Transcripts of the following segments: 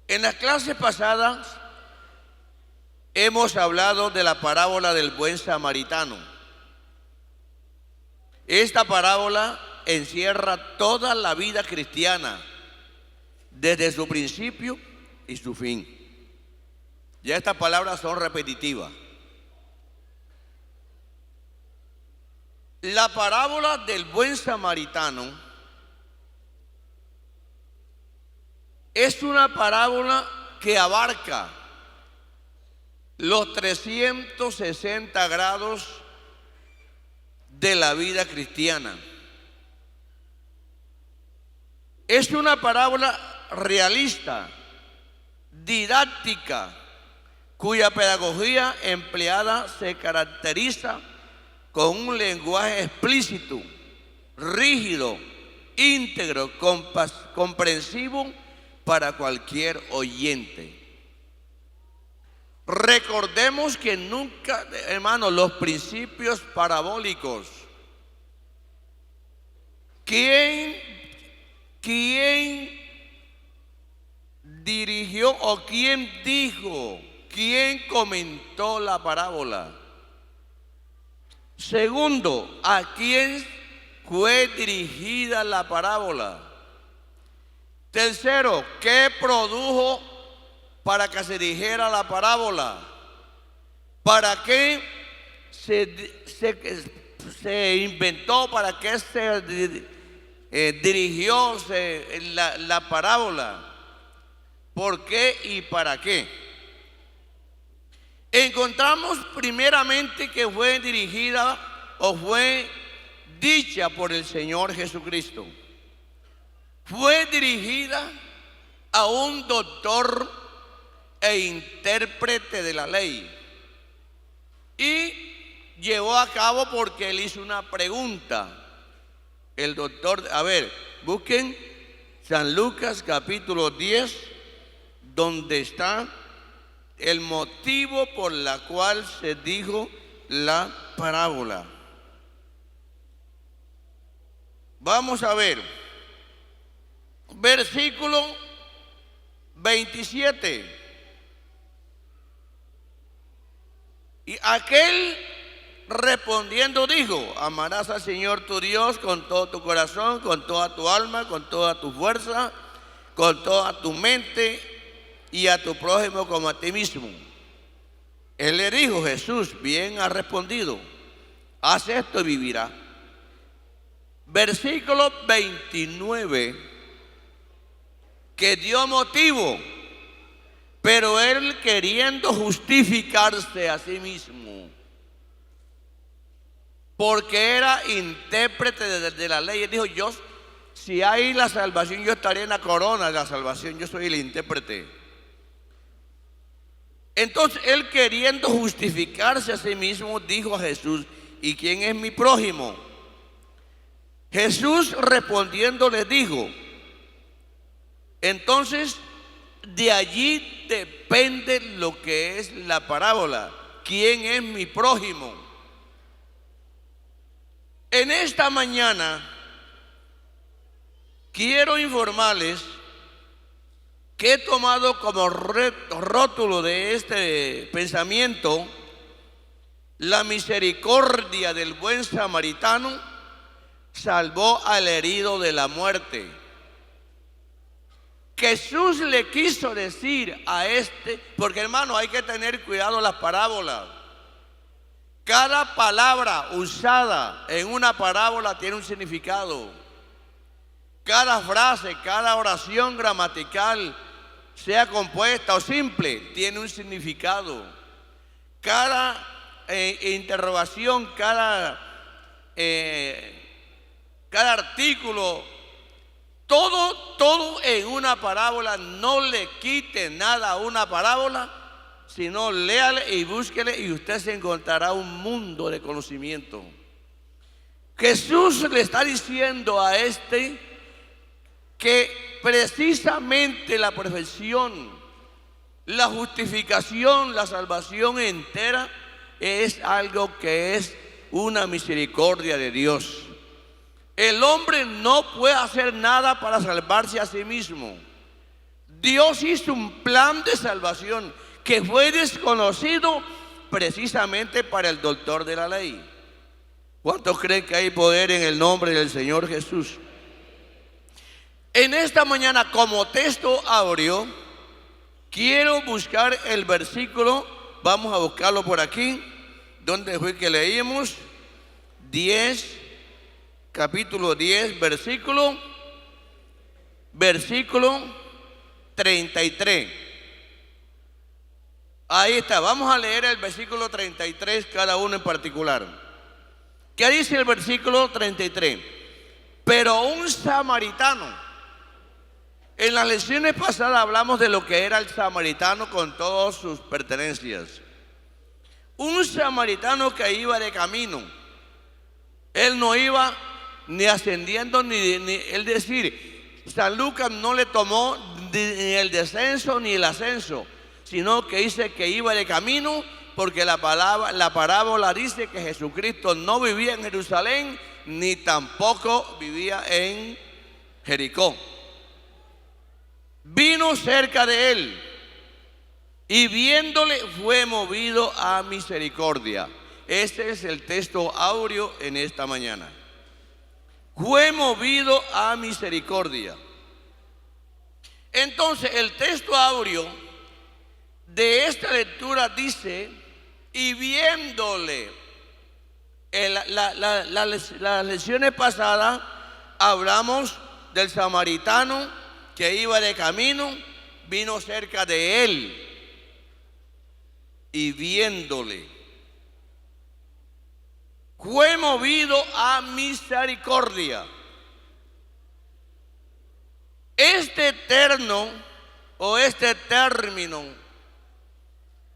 En las clases pasadas hemos hablado de la parábola del buen samaritano. Esta parábola encierra toda la vida cristiana, desde su principio y su fin. Ya estas palabras son repetitivas. La parábola del buen samaritano es una parábola que abarca los 360 grados de la vida cristiana. Es una parábola realista, didáctica, cuya pedagogía empleada se caracteriza con un lenguaje explícito, rígido, íntegro, comprensivo para cualquier oyente. Recordemos que nunca, hermanos, los principios parabólicos, ¿quién dirigió o quién dijo, quién comentó la parábola? Segundo, ¿a quién fue dirigida la parábola? Tercero, ¿qué produjo para que se dijera la parábola? ¿Para qué se inventó? ¿Para qué se dirigió la parábola? ¿Por qué y para qué? Encontramos primeramente que fue dirigida o fue dicha por el Señor Jesucristo. Fue dirigida a un doctor e intérprete de la ley, y llevó a cabo porque él hizo una pregunta. El doctor, a ver, busquen San Lucas capítulo 10, donde está el motivo por la cual se dijo la parábola. Vamos a ver, versículo 27. Y aquel respondiendo dijo: amarás al Señor tu Dios con todo tu corazón, con toda tu alma, con toda tu fuerza, con toda tu mente, y a tu prójimo como a ti mismo. Él le dijo: Jesús, bien has respondido, haz esto y vivirá. Versículo 29, que dio motivo, pero él queriendo justificarse a sí mismo, porque era intérprete de la ley, él dijo: yo, si hay la salvación, yo estaré en la corona de la salvación, yo soy el intérprete. Entonces él, queriendo justificarse a sí mismo, dijo a Jesús: ¿y quién es mi prójimo? Jesús respondiendo le dijo: entonces de allí depende lo que es la parábola. ¿Quién es mi prójimo? En esta mañana quiero informarles que he tomado como rótulo de este pensamiento: la misericordia del buen samaritano salvó al herido de la muerte. Jesús le quiso decir a porque hermano, hay que tener cuidado en las parábolas. Cada palabra usada en una parábola tiene un significado. Cada frase, cada oración gramatical, sea compuesta o simple, tiene un significado. Cada interrogación, cada artículo, todo en una parábola. No le quite nada a una parábola, sino léale y búsquele, y usted se encontrará un mundo de conocimiento. Jesús le está diciendo a que precisamente la perfección, la justificación, la salvación entera es algo que es una misericordia de Dios. El hombre no puede hacer nada para salvarse a sí mismo. Dios hizo un plan de salvación que fue desconocido precisamente para el doctor de la ley. ¿Cuántos creen que hay poder en el nombre del Señor Jesús? En esta mañana, como texto áureo, quiero buscar el versículo. Vamos a buscarlo por aquí. ¿Dónde fue que leímos? 10, capítulo 10, versículo 33. Ahí está, vamos a leer el versículo 33, cada uno en particular. ¿Qué dice el versículo 33? Pero un samaritano. En las lecciones pasadas hablamos de lo que era el samaritano con todas sus pertenencias. Un samaritano que iba de camino. Él no iba ni ascendiendo es decir, San Lucas no le tomó ni el descenso ni el ascenso, sino que dice que iba de camino, porque la parábola dice que Jesucristo no vivía en Jerusalén ni tampoco vivía en Jericó. Vino cerca de él y viéndole fue movido a misericordia. Este es el texto áureo en esta mañana. Fue movido a misericordia. Entonces el texto áureo de esta lectura dice: y viéndole. Las lecciones pasadas hablamos del samaritano que iba de camino, vino cerca de él y viéndole fue movido a misericordia. Este término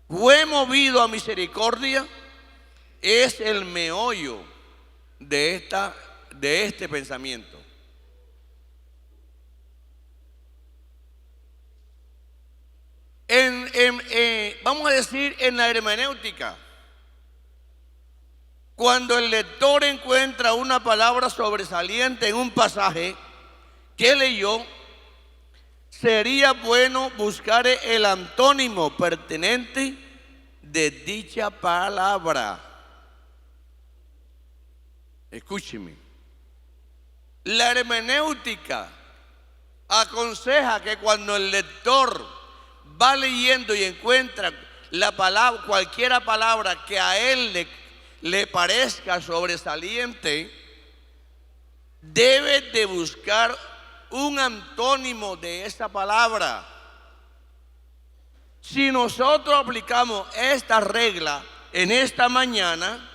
fue movido a misericordia es el meollo de este pensamiento. Vamos a decir, en la hermenéutica, cuando el lector encuentra una palabra sobresaliente en un pasaje que leyó, sería bueno buscar el antónimo pertinente de dicha palabra. Escúcheme. La hermenéutica aconseja que cuando el lector va leyendo y encuentra la palabra, cualquier palabra que a él le parezca sobresaliente, debe de buscar un antónimo de esa palabra. Si nosotros aplicamos esta regla en esta mañana,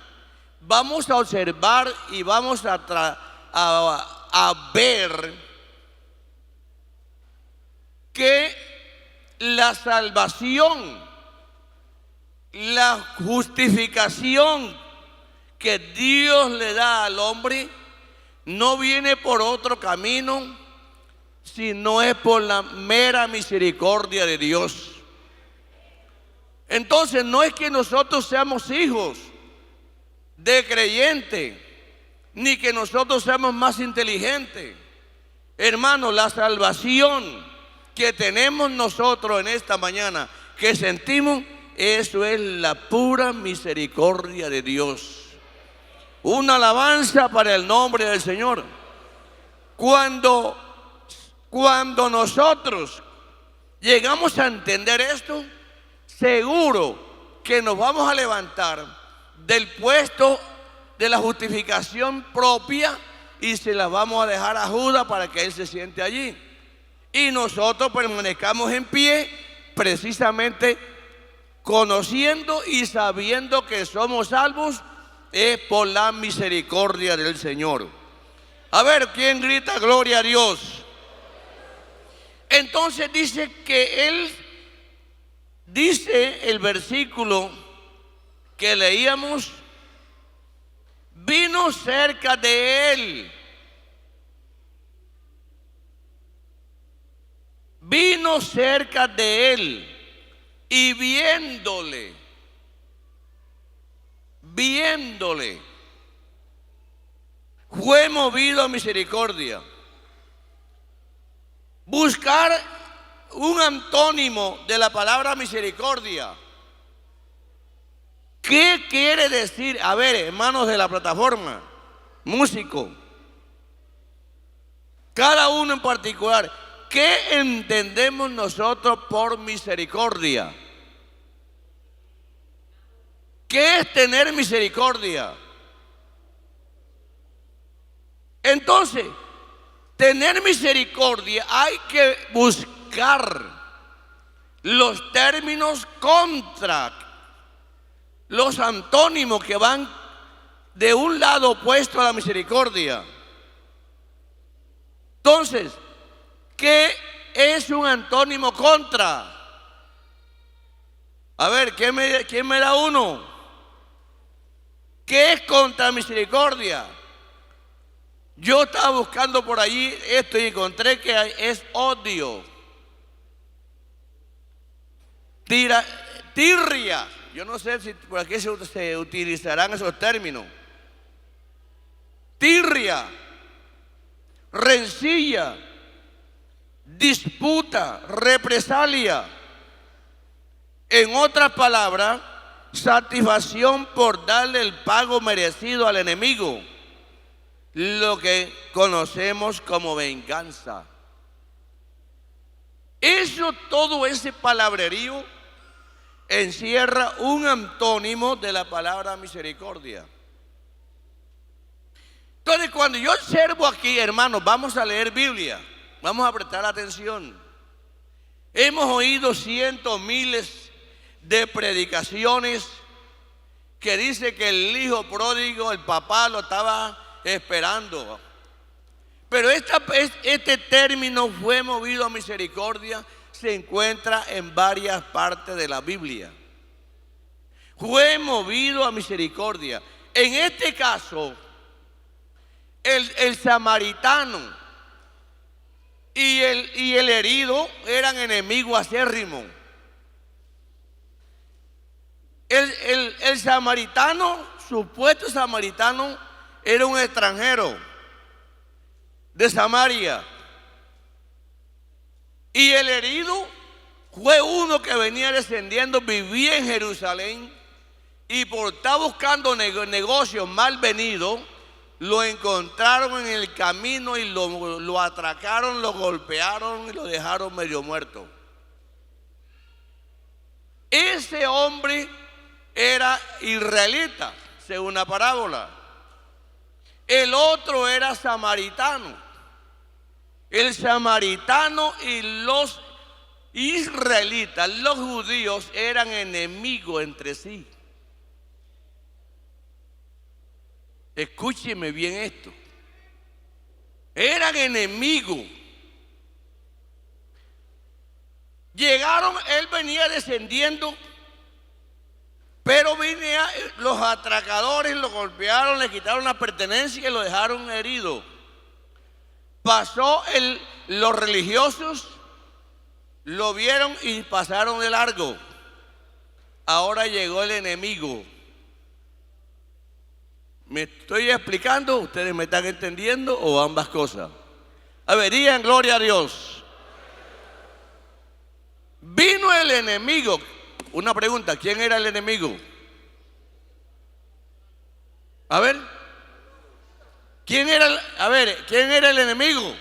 vamos a observar y vamos a ver que la salvación, la justificación que Dios le da al hombre no viene por otro camino, sino es por la mera misericordia de Dios. Entonces no es que nosotros seamos hijos de creyente, ni que nosotros seamos más inteligentes. Hermano, la salvación que tenemos nosotros en esta mañana, que sentimos, eso es la pura misericordia de Dios. Una alabanza para el nombre del Señor. Cuando nosotros llegamos a entender esto, seguro que nos vamos a levantar del puesto de la justificación propia y se la vamos a dejar a Judas para que él se siente allí. Y nosotros permanezcamos en pie, precisamente conociendo y sabiendo que somos salvos es por la misericordia del Señor. A ver, ¿quién grita gloria a Dios? Entonces dice que él, dice el versículo que leíamos, vino cerca de él. Vino cerca de él y viéndole, fue movido a misericordia. Buscar un antónimo de la palabra misericordia. ¿Qué quiere decir? A ver, hermanos de la plataforma, músicos, cada uno en particular, ¿qué entendemos nosotros por misericordia? ¿Qué es tener misericordia? Entonces, tener misericordia hay que buscar los términos contra los antónimos que van de un lado opuesto a la misericordia. Entonces, ¿qué es un antónimo contra? A ver, ¿quién me da uno? ¿Qué es contra misericordia? Yo estaba buscando por allí esto y encontré que es odio. Tirria. Yo no sé si por aquí se utilizarán esos términos. Tirria, rencilla, disputa, represalia. En otras palabras, satisfacción por darle el pago merecido al enemigo, lo que conocemos como venganza. Todo ese palabrerío encierra un antónimo de la palabra misericordia. Entonces, cuando yo observo aquí, hermanos, vamos a leer Biblia, vamos a prestar atención. Hemos oído cientos, miles de predicaciones que dice que el hijo pródigo, el papá lo estaba esperando. Pero este término fue movido a misericordia, se encuentra en varias partes de la Biblia. Fue movido a misericordia. En este caso, el samaritano y el herido eran enemigos acérrimos. El samaritano, supuesto samaritano, era un extranjero de Samaria. Y el herido fue uno que venía descendiendo, vivía en Jerusalén y por estar buscando negocios mal venidos, lo encontraron en el camino y lo atracaron, lo golpearon y lo dejaron medio muerto. Ese hombre era israelita, según la parábola. El otro era samaritano. El samaritano y los israelitas, los judíos, eran enemigos entre sí. Escúcheme bien esto. Eran enemigos. Llegaron, él venía descendiendo, pero los atracadores lo golpearon, le quitaron las pertenencias y lo dejaron herido. Pasó los religiosos, lo vieron y pasaron de largo. Ahora llegó el enemigo. ¿Me estoy explicando? ¿Ustedes me están entendiendo o ambas cosas? A ver, digan gloria a Dios. Vino el enemigo. Una pregunta, ¿quién era el enemigo? A ver. ¿Quién era el enemigo?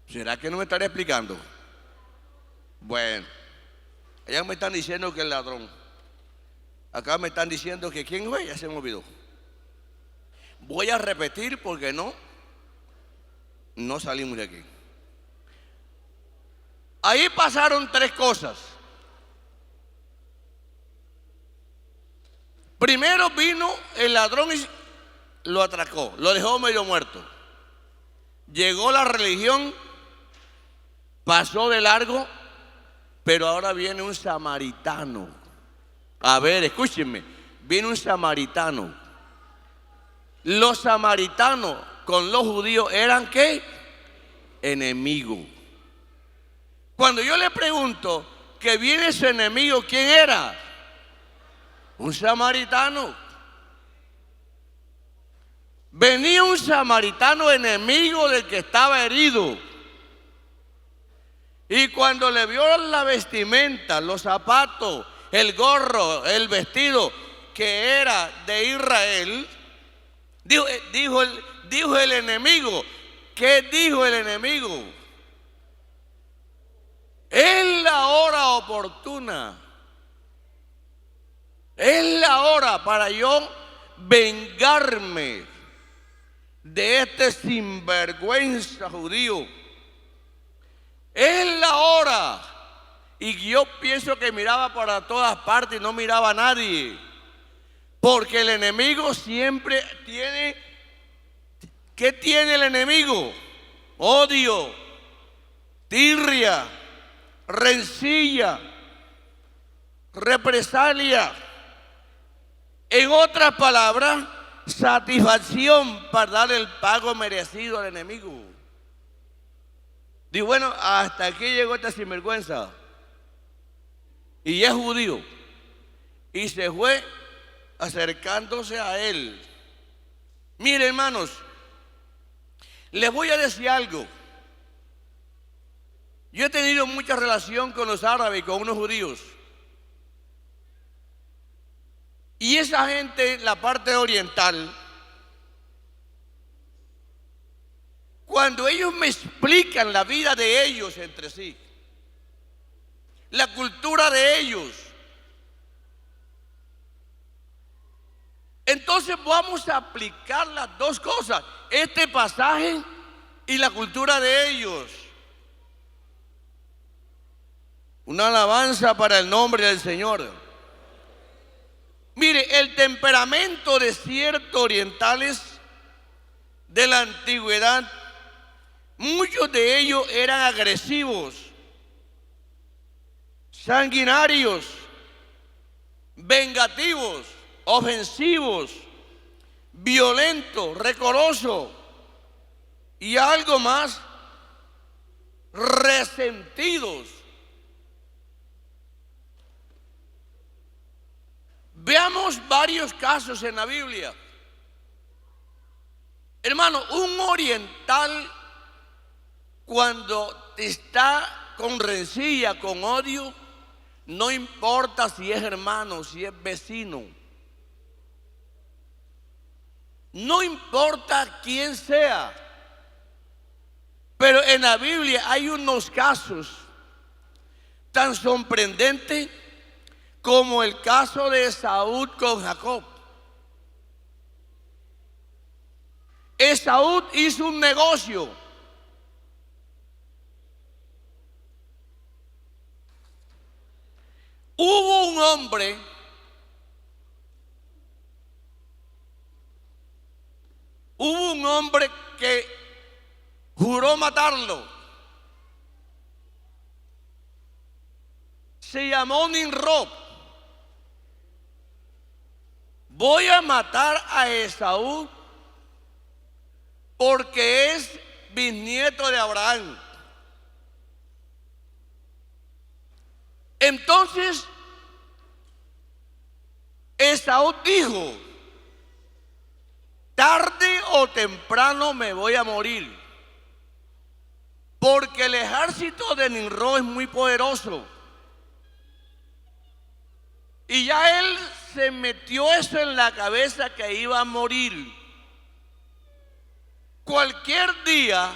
¿Será que no me estaré explicando? Bueno, allá me están diciendo que el ladrón. Acá me están diciendo que quién fue, ya se me olvidó. Voy a repetir porque no salimos de aquí. Ahí pasaron tres cosas. Primero vino el ladrón y lo atracó, lo dejó medio muerto. Llegó la religión, pasó de largo, pero ahora viene un samaritano. A ver, escúchenme, viene un samaritano. Los samaritanos con los judíos eran ¿qué? Enemigos. Cuando yo le pregunto que viene su enemigo, ¿quién era? Un samaritano. Venía un samaritano enemigo del que estaba herido. Y cuando le vio la vestimenta, los zapatos, el gorro, el vestido que era de Israel, dijo el enemigo. ¿Qué dijo el enemigo? Es la hora oportuna. Es la hora para yo vengarme de este sinvergüenza judío. Es la hora. Y yo pienso que miraba para todas partes y no miraba a nadie. Porque el enemigo siempre tiene... ¿Qué tiene el enemigo? Odio, tirria, rencilla, represalia. En otras palabras, satisfacción para dar el pago merecido al enemigo. Digo, bueno, hasta aquí llegó esta sinvergüenza. Y es judío. Y se fue acercándose a él. Mire, hermanos, les voy a decir algo. Yo he tenido mucha relación con los árabes y con unos judíos. Y esa gente, la parte oriental, cuando ellos me explican la vida de ellos entre sí, la cultura de ellos, entonces vamos a aplicar las dos cosas, este pasaje y la cultura de ellos. Una alabanza para el nombre del Señor. Mire, el temperamento de ciertos orientales de la antigüedad, muchos de ellos eran agresivos, sanguinarios, vengativos, ofensivos, violentos, recorosos y algo más, resentidos. Veamos varios casos en la Biblia. Hermano, un oriental cuando está con rencilla, con odio, no importa si es hermano, si es vecino. No importa quién sea. Pero en la Biblia hay unos casos tan sorprendentes como el caso de Esaú con Jacob. Esaú hizo un negocio. Hubo un hombre que juró matarlo. Se llamó Nimrod. Voy a matar a Esaú porque es bisnieto de Abraham. Entonces Esaú dijo: tarde o temprano me voy a morir, porque el ejército de Nimrod es muy poderoso. Y ya él se metió eso en la cabeza, que iba a morir. Cualquier día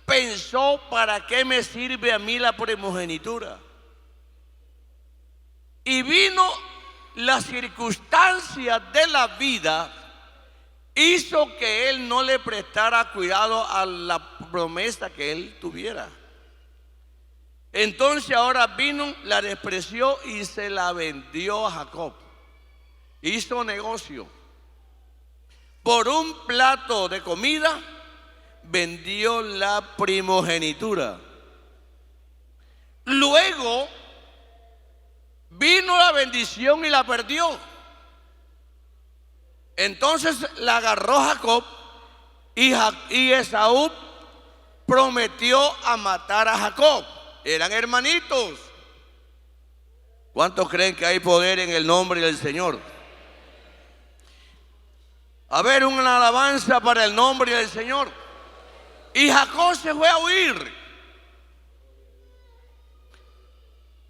pensó: ¿para qué me sirve a mí la primogenitura? Y vino las circunstancias de la vida, hizo que él no le prestara cuidado a la promesa que él tuviera. Entonces ahora vino, la despreció y se la vendió a Jacob. Hizo negocio. Por un plato de comida vendió la primogenitura. Luego vino la bendición y la perdió. Entonces la agarró Jacob y Esaú prometió a matar a Jacob. Eran hermanitos. ¿Cuántos creen que hay poder en el nombre del Señor? A ver, una alabanza para el nombre del Señor. Y Jacob se fue a huir.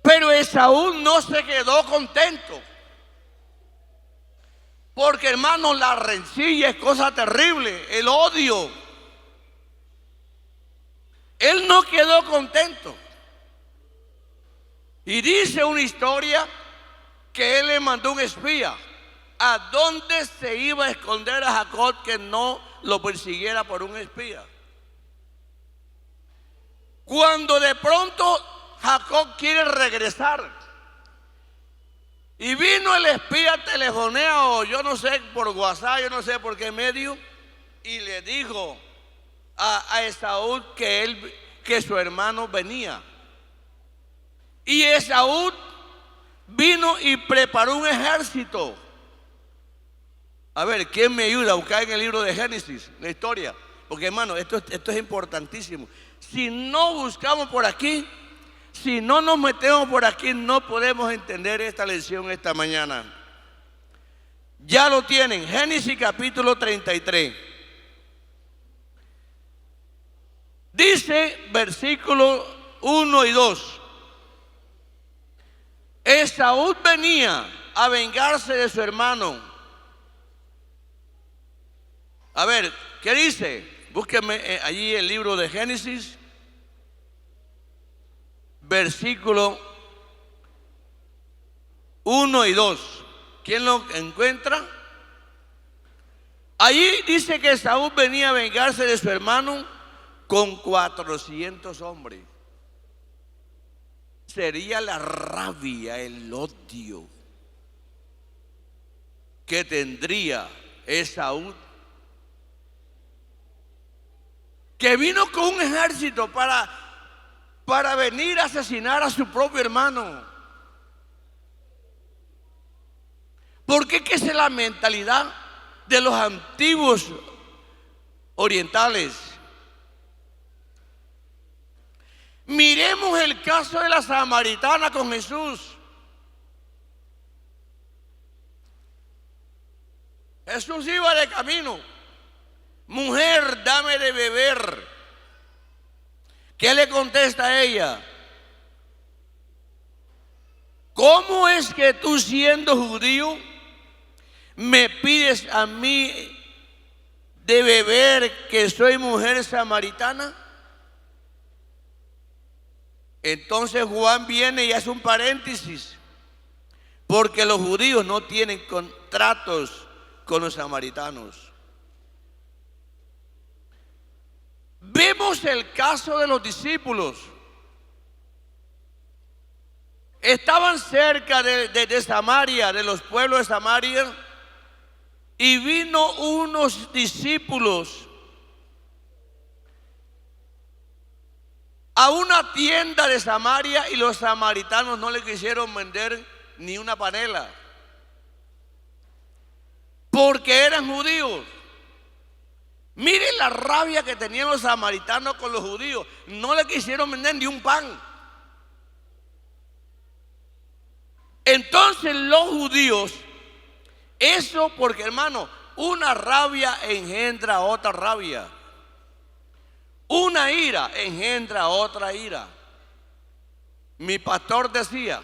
Pero Esaú no se quedó contento. Porque, hermano, la rencilla es cosa terrible, el odio. Él no quedó contento. Y dice una historia que él le mandó un espía. ¿A dónde se iba a esconder a Jacob que no lo persiguiera por un espía? Cuando de pronto Jacob quiere regresar y vino el espía, telefonea o yo no sé por WhatsApp, yo no sé por qué medio, y le dijo a Esaú que su hermano venía. Y Esaú vino y preparó un ejército. A ver, ¿quién me ayuda a buscar en el libro de Génesis la historia? Porque, hermano, esto es importantísimo. Si no buscamos por aquí, si no nos metemos por aquí, no podemos entender esta lección esta mañana. Ya lo tienen, Génesis capítulo 33. Dice versículos 1 y 2. Esaú venía a vengarse de su hermano. A ver, ¿qué dice? Búsqueme allí el libro de Génesis, versículo 1 y 2. ¿Quién lo encuentra? Allí dice que Esaú venía a vengarse de su hermano con 400 hombres. Sería la rabia, el odio que tendría Esaú, que vino con un ejército para venir a asesinar a su propio hermano. Porque esa es la mentalidad de los antiguos orientales. Miremos el caso de la samaritana con Jesús. Jesús iba de camino. Mujer, dame de beber. ¿Qué le contesta a ella? ¿Cómo es que tú, siendo judío, me pides a mí de beber, que soy mujer samaritana? Entonces Juan viene y hace un paréntesis, porque los judíos no tienen contratos con los samaritanos. Vemos el caso de los discípulos. Estaban cerca de Samaria, de los pueblos de Samaria, y vino unos discípulos a una tienda de Samaria y los samaritanos no le quisieron vender ni una panela porque eran judíos. Miren la rabia que tenían los samaritanos con los judíos. No le quisieron vender ni un pan. Entonces los judíos, eso porque, hermano, una rabia engendra otra rabia. Una ira engendra otra ira. Mi pastor decía,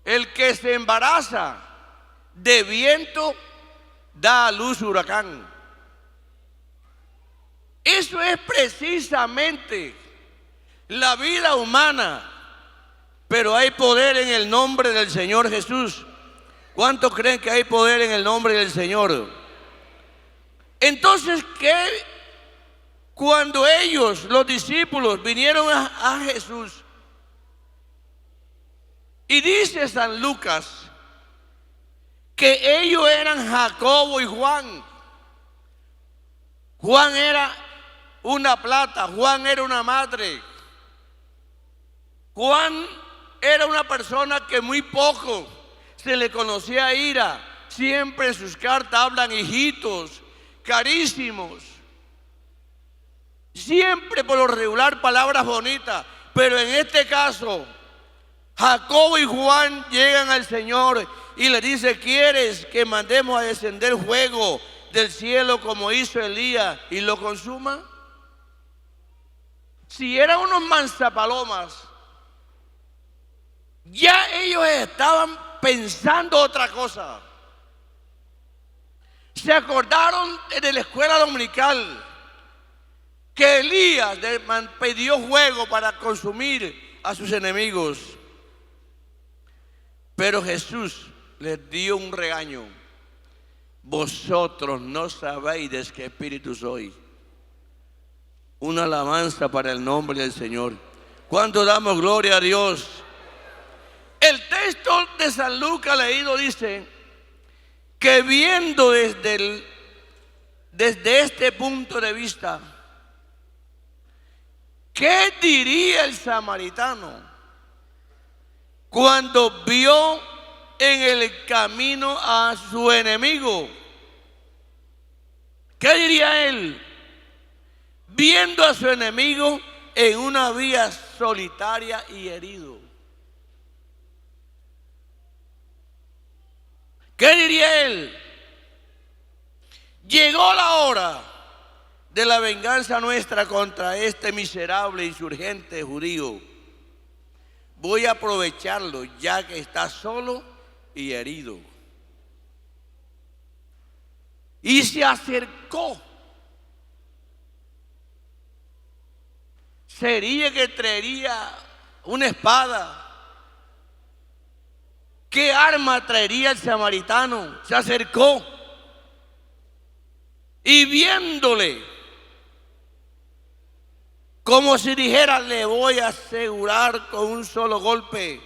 el que se embaraza de viento da a luz huracán. Eso es precisamente la vida humana. Pero hay poder en el nombre del Señor Jesús. ¿Cuántos creen que hay poder en el nombre del Señor? Entonces, cuando ellos, los discípulos, vinieron a Jesús, y dice San Lucas que ellos eran Jacobo y Juan. Juan era una plata, Juan era una madre. Juan era una persona que muy poco se le conocía ira. Siempre en sus cartas hablan hijitos, carísimos. Siempre por lo regular palabras bonitas. Pero en este caso, Jacobo y Juan llegan al Señor y le dice: ¿quieres que mandemos a descender fuego del cielo como hizo Elías y lo consuma? Si eran unos manzapalomas, Ya ellos estaban pensando otra cosa. Se acordaron de la escuela dominical que Elías pidió fuego para consumir a sus enemigos. Pero Jesús les dio un regaño. Vosotros no sabéis de qué espíritu sois. Una alabanza para el nombre del Señor. ¿Cuánto damos gloria a Dios? El texto de San Lucas leído dice que viendo desde este punto de vista, ¿qué diría el samaritano cuando vio en el camino a su enemigo? ¿Qué diría él viendo a su enemigo en una vía solitaria y herido? ¿Qué diría él? Llegó la hora de la venganza nuestra contra este miserable insurgente judío. Voy a aprovecharlo ya que está solo y herido. Y se acercó. Sería que traería una espada. ¿Qué arma traería el samaritano? Se acercó y viéndole, como si dijera, le voy a asegurar con un solo golpe,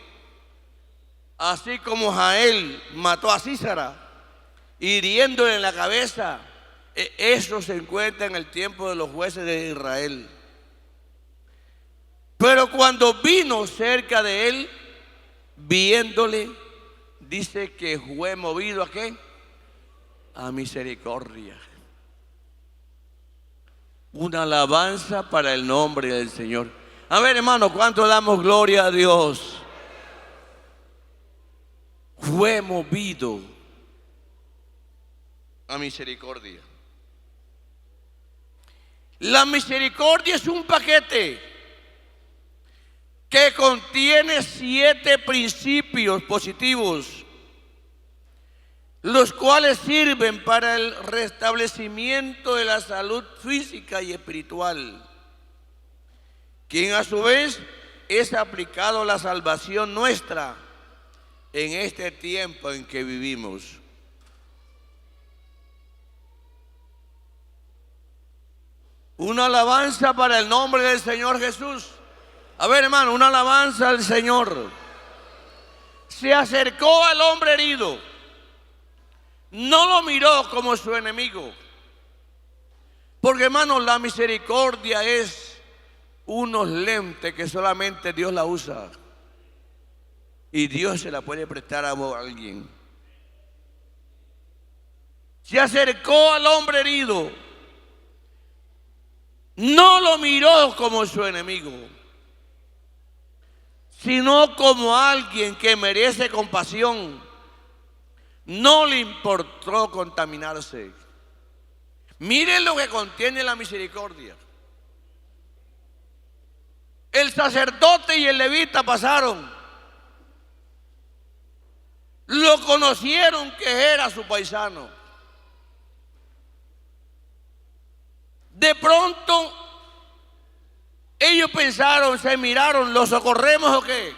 así como Jael mató a Sísara, hiriéndole en la cabeza. Eso se encuentra en el tiempo de los jueces de Israel. Pero cuando vino cerca de él, viéndole, dice que fue movido ¿a qué? A misericordia. Una alabanza para el nombre del Señor. A ver, hermano, ¿cuánto damos gloria a Dios? Fue movido a misericordia. La misericordia es un paquete que contiene 7 principios positivos, los cuales sirven para el restablecimiento de la salud física y espiritual, quien a su vez es aplicado a la salvación nuestra en este tiempo en que vivimos. Una alabanza para el nombre del Señor Jesús. A ver, hermano, una alabanza al Señor. Se acercó al hombre herido. No lo miró como su enemigo. Porque, hermano, la misericordia es unos lentes que solamente Dios la usa. Y Dios se la puede prestar a alguien. Se acercó al hombre herido. No lo miró como su enemigo, sino como alguien que merece compasión. No le importó contaminarse. Miren lo que contiene la misericordia. El sacerdote y el levita pasaron. Lo conocieron que era su paisano. De pronto, ellos pensaron, se miraron, ¿lo socorremos o qué?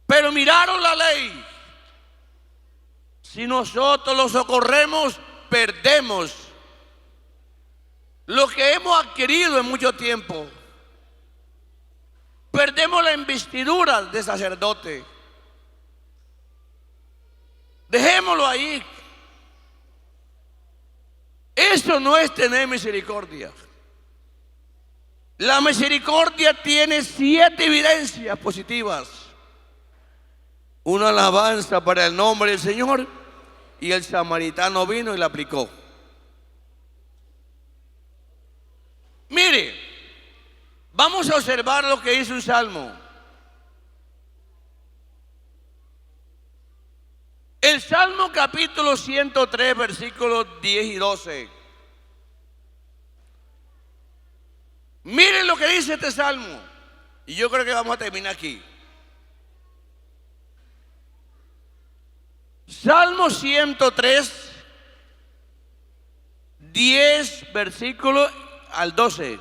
Pero miraron la ley. Si nosotros lo socorremos, perdemos lo que hemos adquirido en mucho tiempo. Perdemos la investidura de sacerdote. Dejémoslo ahí. Eso no es tener misericordia. La misericordia tiene 7 evidencias positivas. Una alabanza para el nombre del Señor. Y el samaritano vino y la aplicó. Mire, vamos a observar lo que dice un salmo. El Salmo capítulo 103, versículos 10 y 12. Miren lo que dice este salmo. Y yo creo que vamos a terminar aquí. Salmo 103, 10, versículo al 12.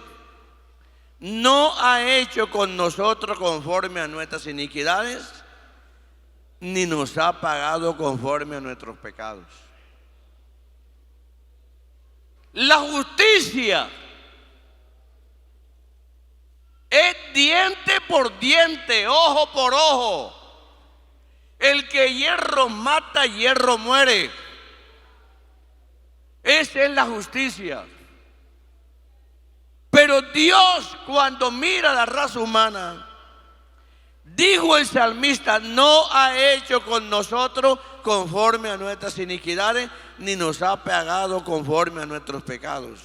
No ha hecho con nosotros conforme a nuestras iniquidades, ni nos ha pagado conforme a nuestros pecados. La justicia es diente por diente, ojo por ojo. El que hierro mata, hierro muere. Esa es la justicia. Pero Dios, cuando mira a la raza humana, dijo el salmista, no ha hecho con nosotros conforme a nuestras iniquidades, ni nos ha pagado conforme a nuestros pecados.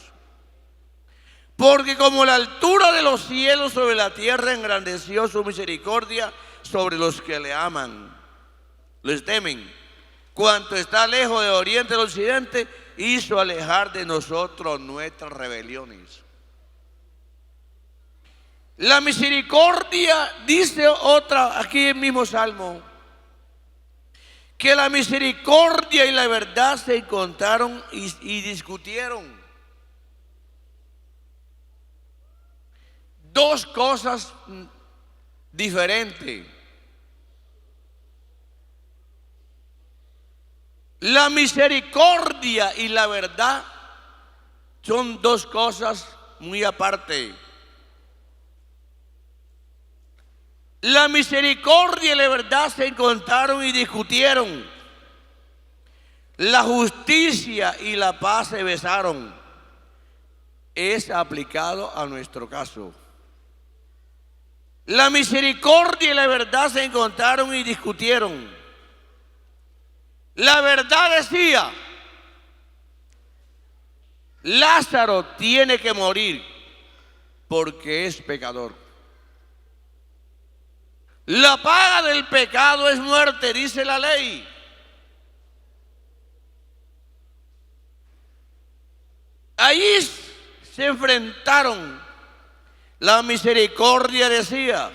Porque como la altura de los cielos sobre la tierra, engrandeció su misericordia sobre los que le aman, les temen. Cuanto está lejos de oriente al occidente, hizo alejar de nosotros nuestras rebeliones. La misericordia, dice otra aquí en el mismo salmo, que la misericordia y la verdad se encontraron y discutieron. Dos cosas diferentes. La misericordia y la verdad son dos cosas muy aparte. La misericordia y la verdad se encontraron y discutieron. La justicia y la paz se besaron. Es aplicado a nuestro caso. La misericordia y la verdad se encontraron y discutieron. La verdad decía, Lázaro tiene que morir porque es pecador. La paga del pecado es muerte, dice la ley. Allí se enfrentaron. La misericordia decía,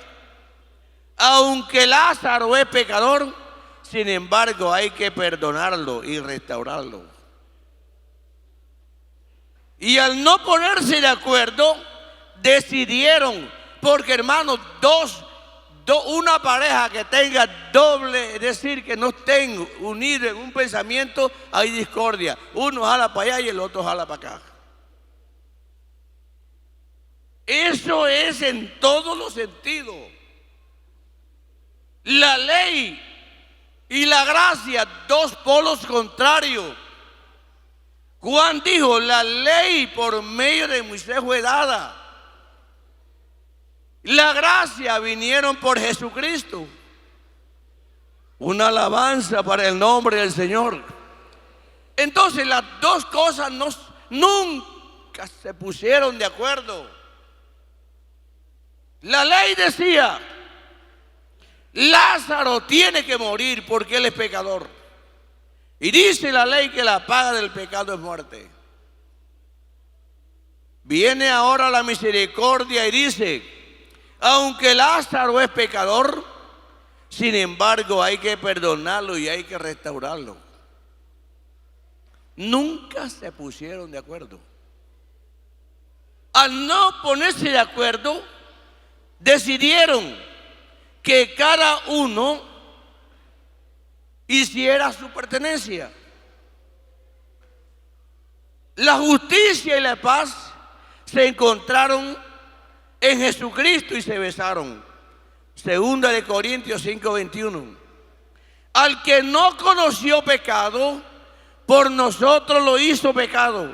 aunque Lázaro es pecador, sin embargo hay que perdonarlo y restaurarlo. Y al no ponerse de acuerdo, decidieron, porque hermanos, una pareja que tenga doble, es decir, que no estén unidos en un pensamiento, hay discordia. Uno jala para allá y el otro jala para acá. Eso es en todos los sentidos. La ley y la gracia, dos polos contrarios. Juan dijo, la ley por medio de Moisés fue dada. La gracia vinieron por Jesucristo. Una alabanza para el nombre del Señor. Entonces las dos cosas nunca se pusieron de acuerdo. La ley decía, Lázaro tiene que morir porque él es pecador. Y dice la ley que la paga del pecado es muerte. Viene ahora la misericordia y dice, aunque Lázaro es pecador, sin embargo hay que perdonarlo y hay que restaurarlo. Nunca se pusieron de acuerdo. Al no ponerse de acuerdo, decidieron que cada uno hiciera su pertenencia. La justicia y la paz se encontraron en Jesucristo y se besaron. Segunda de Corintios 5:21. Al que no conoció pecado, por nosotros lo hizo pecado,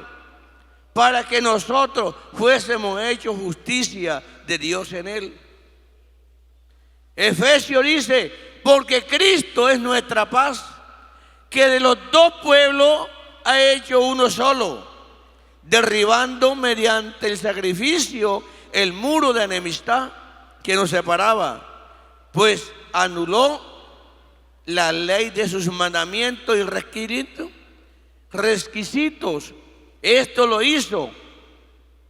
para que nosotros fuésemos hechos justicia de Dios en él. Efesios dice, porque Cristo es nuestra paz, que de los dos pueblos ha hecho uno solo, derribando mediante el sacrificio el muro de enemistad que nos separaba, pues anuló la ley de sus mandamientos y requisitos. Esto lo hizo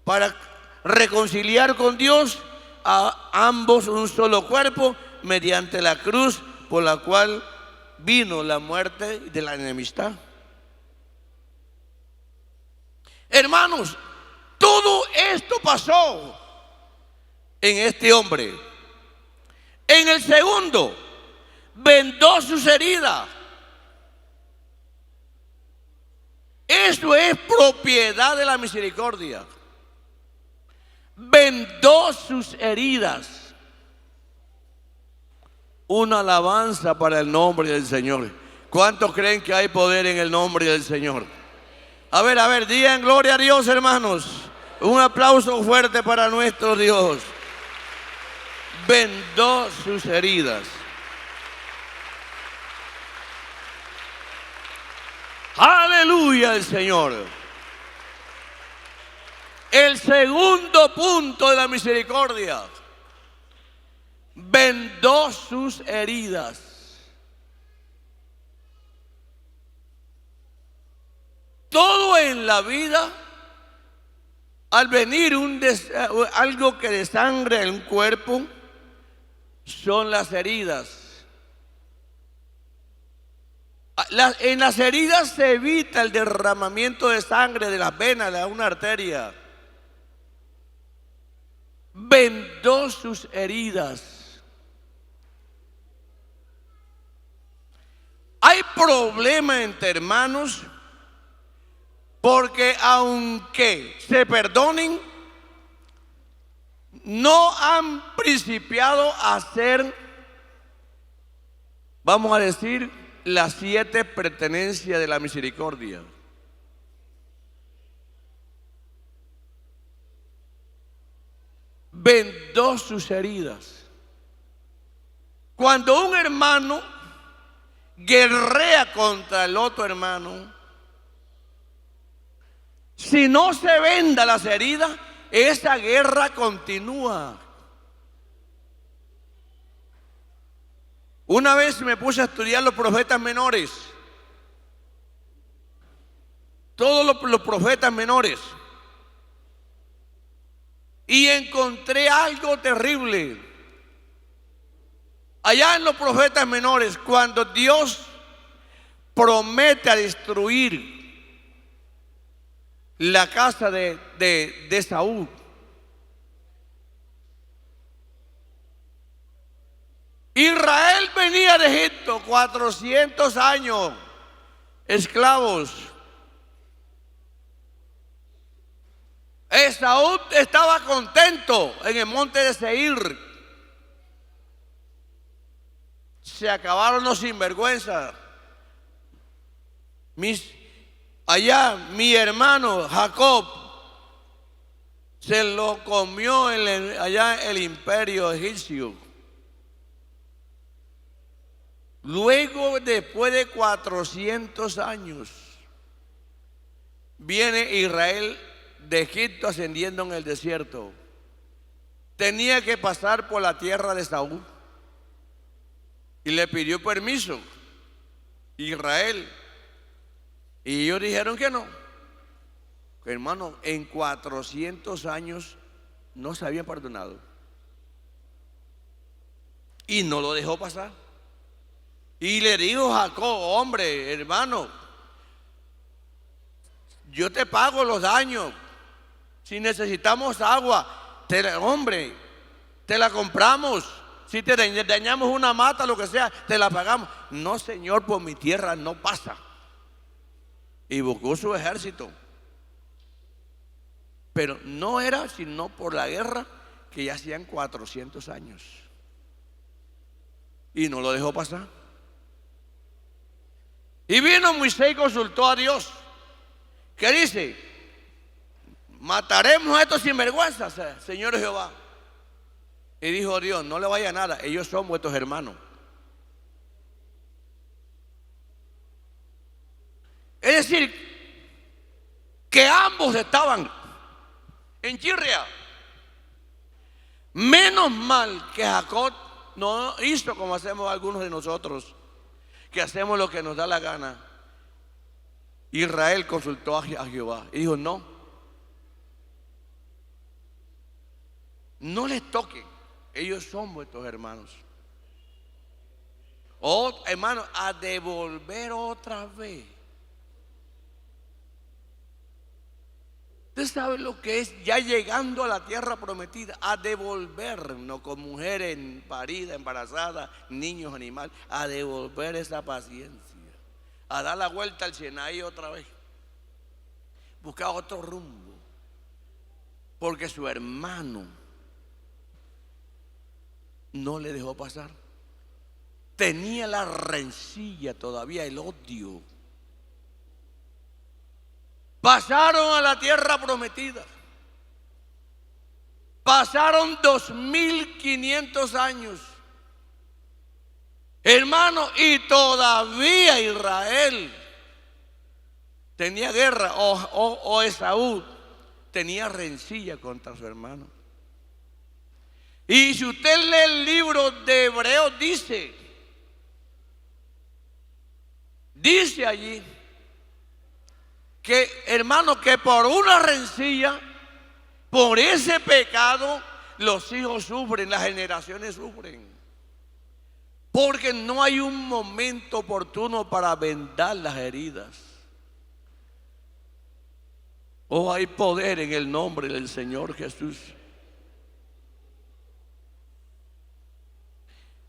para reconciliar con Dios a ambos un solo cuerpo mediante la cruz por la cual vino la muerte de la enemistad. Hermanos, todo esto pasó en este hombre. En el segundo, vendó sus heridas. Eso es propiedad de la misericordia. Vendó sus heridas. Una alabanza para el nombre del Señor. ¿Cuántos creen que hay poder en el nombre del Señor? A ver, digan gloria a Dios, hermanos. Un aplauso fuerte para nuestro Dios. Vendó sus heridas. Aleluya al Señor. El segundo punto de la misericordia: vendó sus heridas. Todo en la vida, al venir algo que desangre en un cuerpo, son las heridas. En las heridas se evita el derramamiento de sangre de las venas, de una arteria. Vendó sus heridas. Hay problema entre hermanos porque aunque se perdonen, no han principiado a hacer, vamos a decir, las 7 pertenencias de la misericordia. Vendó sus heridas. Cuando un hermano guerrea contra el otro hermano, si no se venda las heridas, esa guerra continúa. Una vez me puse a estudiar los profetas menores, todos los profetas menores, y encontré algo terrible. Allá en los profetas menores, cuando Dios promete a destruir la casa de Saúl, Israel venía de Egipto 400 años esclavos. Esaú estaba contento en el monte de Seir. Se acabaron los sinvergüenzas. Allá mi hermano Jacob se lo comió allá el imperio egipcio. Luego, después de 400 años, viene Israel de Egipto ascendiendo en el desierto. Tenía que pasar por la tierra de Saúl y le pidió permiso Israel, y ellos dijeron que no. Hermano, en 400 años no se habían perdonado y no lo dejó pasar. Y le dijo Jacob: hombre, hermano, yo te pago los daños. Si necesitamos agua, hombre, te la compramos. Si te dañamos una mata, lo que sea, te la pagamos. No, Señor, por mi tierra no pasa. Y buscó su ejército. Pero no era sino por la guerra que ya hacían 400 años. Y no lo dejó pasar. Y vino Moisés y consultó a Dios. ¿Qué dice? ¿Mataremos a estos sinvergüenzas, Señor Jehová? Y dijo Dios: no le vaya nada, ellos son vuestros hermanos. Es decir, que ambos estaban en chirria. Menos mal que Jacob no hizo como hacemos algunos de nosotros, que hacemos lo que nos da la gana. Israel consultó a Jehová y dijo: no les toquen. Ellos son vuestros hermanos. Oh, hermano, a devolver otra vez. Usted sabe lo que es ya llegando a la tierra prometida, a devolvernos con mujeres paridas, embarazadas, niños, animales, a devolver esa paciencia, a dar la vuelta al Sinaí otra vez, buscar otro rumbo, porque su hermano no le dejó pasar. Tenía la rencilla todavía, el odio. Pasaron a la tierra prometida. Pasaron 2500 años. Hermano, y todavía Israel tenía guerra, o Esaú tenía rencilla contra su hermano. Y si usted lee el libro de Hebreos, dice allí que, hermano, que por una rencilla, por ese pecado, los hijos sufren, las generaciones sufren. Porque no hay un momento oportuno para vendar las heridas. Oh, hay poder en el nombre del Señor Jesús.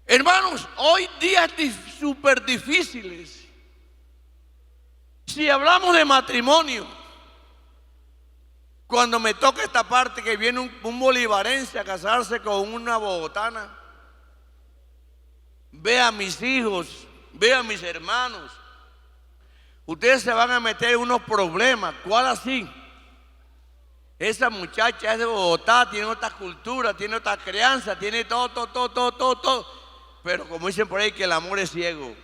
Hermanos, hoy días súper difíciles. Si hablamos de matrimonio, cuando me toca esta parte que viene un bolivarense a casarse con una bogotana, ve a mis hijos, ve a mis hermanos, ustedes se van a meter en unos problemas. ¿Cuál así? Esa muchacha es de Bogotá, tiene otra cultura, tiene otra crianza, tiene todo. Pero como dicen por ahí, que el amor es ciego.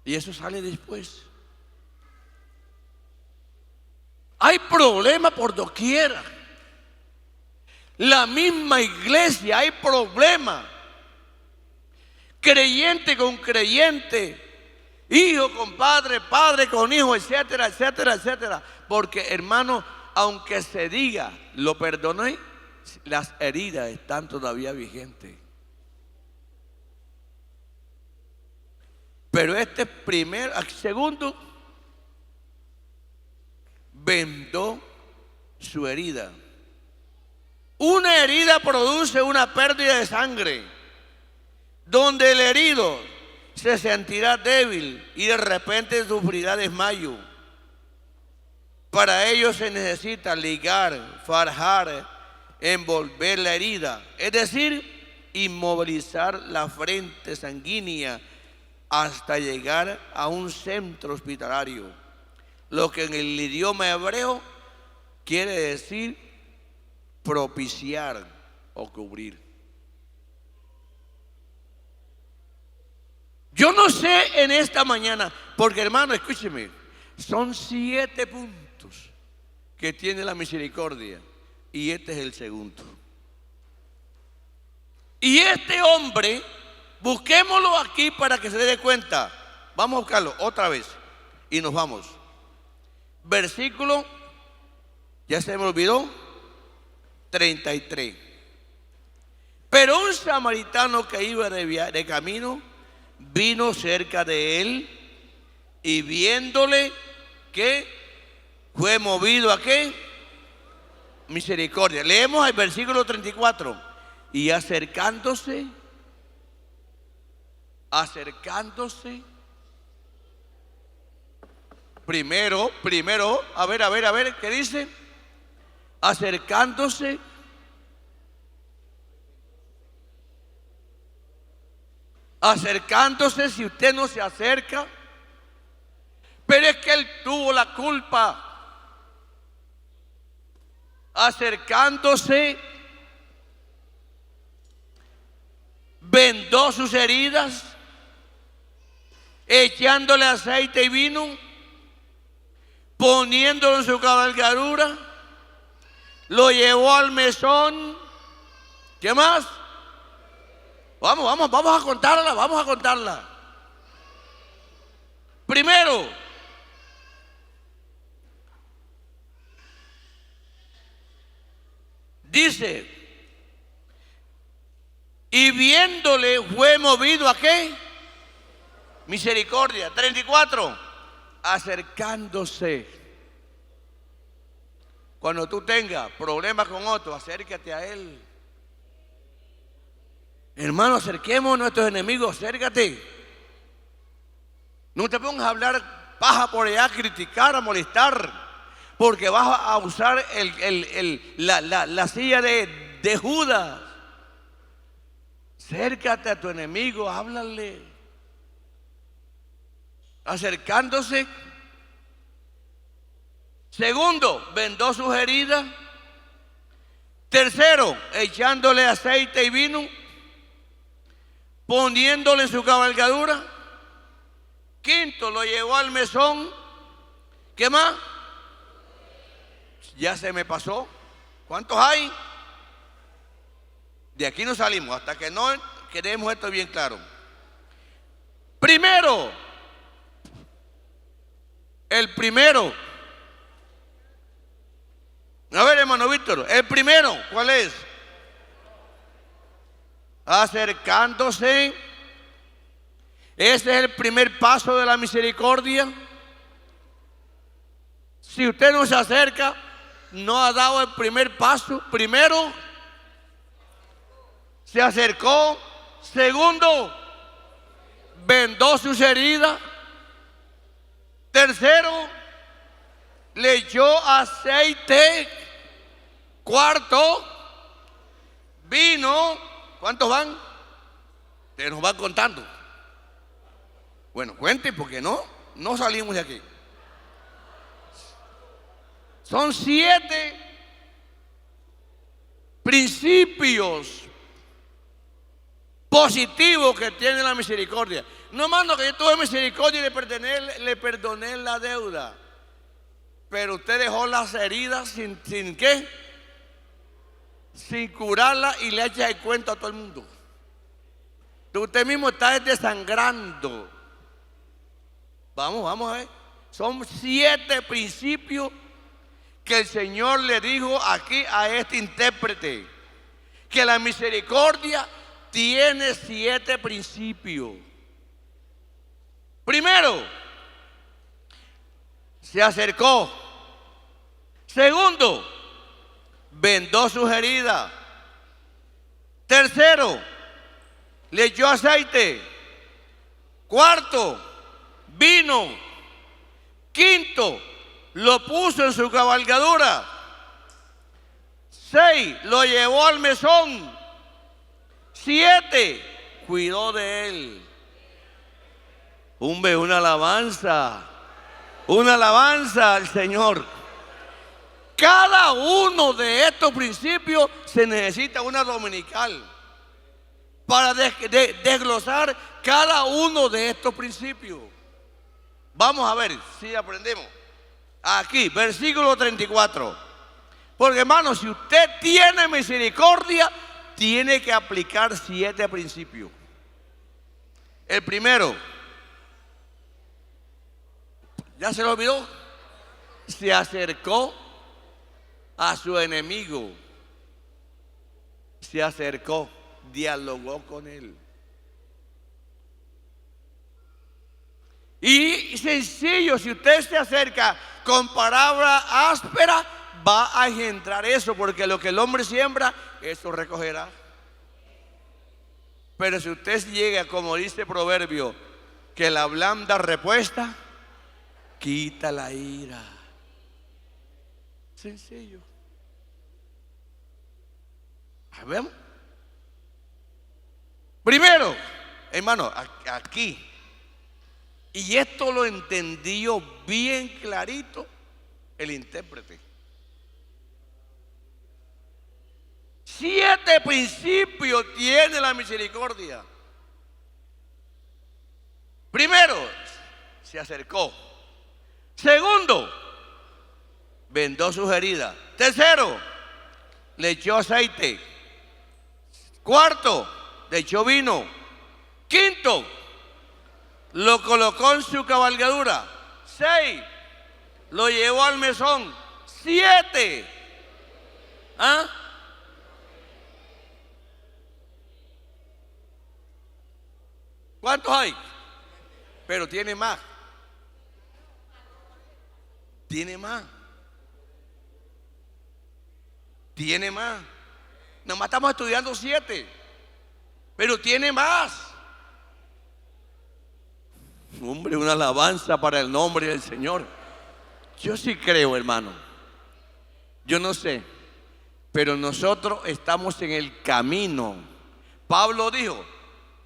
Y eso sale después. Hay problemas por doquiera. La misma iglesia, hay problemas. Creyente con creyente, hijo con padre, padre con hijo, etcétera, etcétera, etcétera. Porque, hermano, aunque se diga, lo perdoné, las heridas están todavía vigentes. Pero segundo, vendó su herida. Una herida produce una pérdida de sangre, donde el herido se sentirá débil y de repente sufrirá desmayo. Para ello se necesita ligar, fajar, envolver la herida, es decir, inmovilizar la frente sanguínea hasta llegar a un centro hospitalario, lo que en el idioma hebreo quiere decir propiciar o cubrir. Yo no sé en esta mañana, porque, hermano, escúcheme, son 7 puntos que tiene la misericordia y este es el segundo. Y este hombre, busquémoslo aquí para que se dé cuenta. Vamos a buscarlo otra vez y nos vamos. Versículo, ya se me olvidó, 33. Pero un samaritano que iba de camino vino cerca de él y viéndole, que fue movido a qué? Misericordia. Leemos el versículo 34. Y acercándose, primero, a ver, ¿qué dice? Acercándose, si usted no se acerca, pero es que él tuvo la culpa. Acercándose, vendó sus heridas, echándole aceite y vino, poniéndolo en su cabalgadura, lo llevó al mesón. ¿Qué más? Vamos a contarla. Primero, dice, Y viéndole fue movido ¿a qué? Misericordia. 34. Acercándose. Cuando tú tengas problemas con otro, acércate a él. Hermano, acerquemos a nuestros enemigos, acércate. No te pongas a hablar paja por allá, a criticar, a molestar, porque vas a usar la silla de Judas. Acércate a tu enemigo, háblale. Acercándose. Segundo, vendó sus heridas. Tercero, echándole aceite y vino, poniéndole su cabalgadura. Quinto, lo llevó al mesón. ¿Qué más? Ya se me pasó. ¿Cuántos hay? De aquí no salimos hasta que no queremos esto bien claro. Primero, el primero. A ver, hermano Víctor, el primero, ¿cuál es? Acercándose. Ese es el primer paso de la misericordia. Si usted no se acerca, no ha dado el primer paso. Primero, se acercó. Segundo, vendó sus heridas. Tercero, le echó aceite. Cuarto, vino. ¿Cuántos van? Ustedes nos van contando. Bueno, cuenten porque no salimos de aquí. Son 7 principios positivos que tiene la misericordia. No, hermano, que yo tuve misericordia y le perdoné la deuda. Pero usted dejó las heridas sin ¿qué? Sin curarla y le echa el cuento a todo el mundo. Usted mismo está desangrando. Vamos a ver. Son 7 principios que el Señor le dijo aquí a este intérprete. Que la misericordia tiene 7 principios. Primero, se acercó. Segundo, vendó sus heridas. Tercero, le echó aceite. Cuarto, vino. Quinto, lo puso en su cabalgadura. 6, lo llevó al mesón. 7, cuidó de él. Una alabanza. Una alabanza al Señor. Cada uno de estos principios se necesita una dominical para desglosar cada uno de estos principios. Vamos a ver si aprendemos. Aquí, versículo 34. Porque hermano, si usted tiene misericordia, tiene que aplicar 7 principios. El primero, ¿ya se lo olvidó? Se acercó a su enemigo. Se acercó, dialogó con él. Y sencillo, si usted se acerca con palabra áspera, va a engendrar eso, porque lo que el hombre siembra, eso recogerá. Pero si usted llega, como dice el proverbio, que la blanda respuesta quita la ira. Sencillo. ¿Vemos? Primero, hermano, aquí. Y esto lo entendió bien clarito el intérprete. 7 principios tiene la misericordia. Primero, se acercó. Segundo, vendó sus heridas. Tercero, le echó aceite. Cuarto, le echó vino. Quinto, lo colocó en su cabalgadura. 6, lo llevó al mesón. 7, ¿Cuántos hay? Pero tiene más. Tiene más. Tiene más. Nomás estamos estudiando 7, pero tiene más. Hombre, una alabanza para el nombre del Señor. Yo sí creo, hermano. Yo no sé, pero nosotros estamos en el camino. Pablo dijo,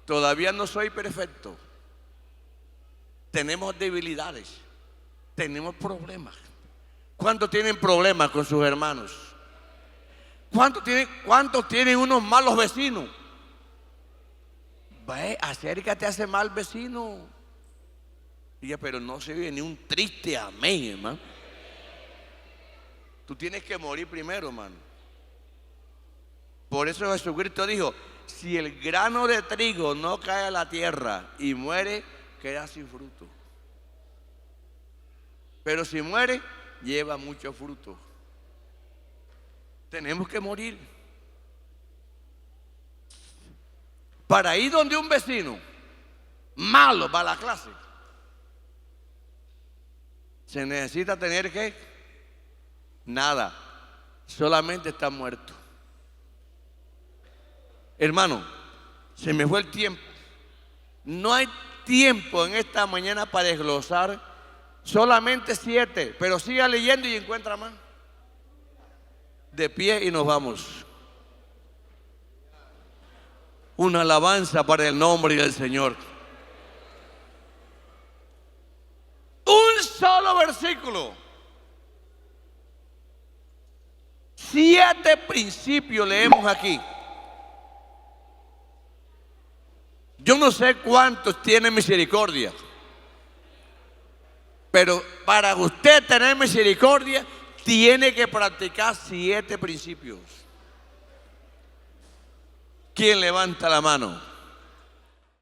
todavía no soy perfecto. Tenemos debilidades, tenemos problemas. ¿Cuántos tienen problemas con sus hermanos? ¿Cuántos tienen unos malos vecinos? Ve, acércate a ese mal vecino. Diga, pero no se oye ni un triste amén, hermano. Tú tienes que morir primero, hermano. Por eso Jesucristo dijo, si el grano de trigo no cae a la tierra y muere, queda sin fruto. Pero si muere, lleva mucho fruto. Tenemos que morir. Para ir donde un vecino malo para la clase, se necesita tener que nada, solamente está muerto. Hermano, se me fue el tiempo. No hay tiempo en esta mañana para desglosar, solamente 7, pero siga leyendo y encuentra más. De pie y nos vamos. Una alabanza para el nombre del Señor. Un solo versículo. 7 principios leemos aquí. Yo no sé cuántos tienen misericordia, pero para usted tener misericordia tiene que practicar 7 principios. ¿Quién levanta la mano?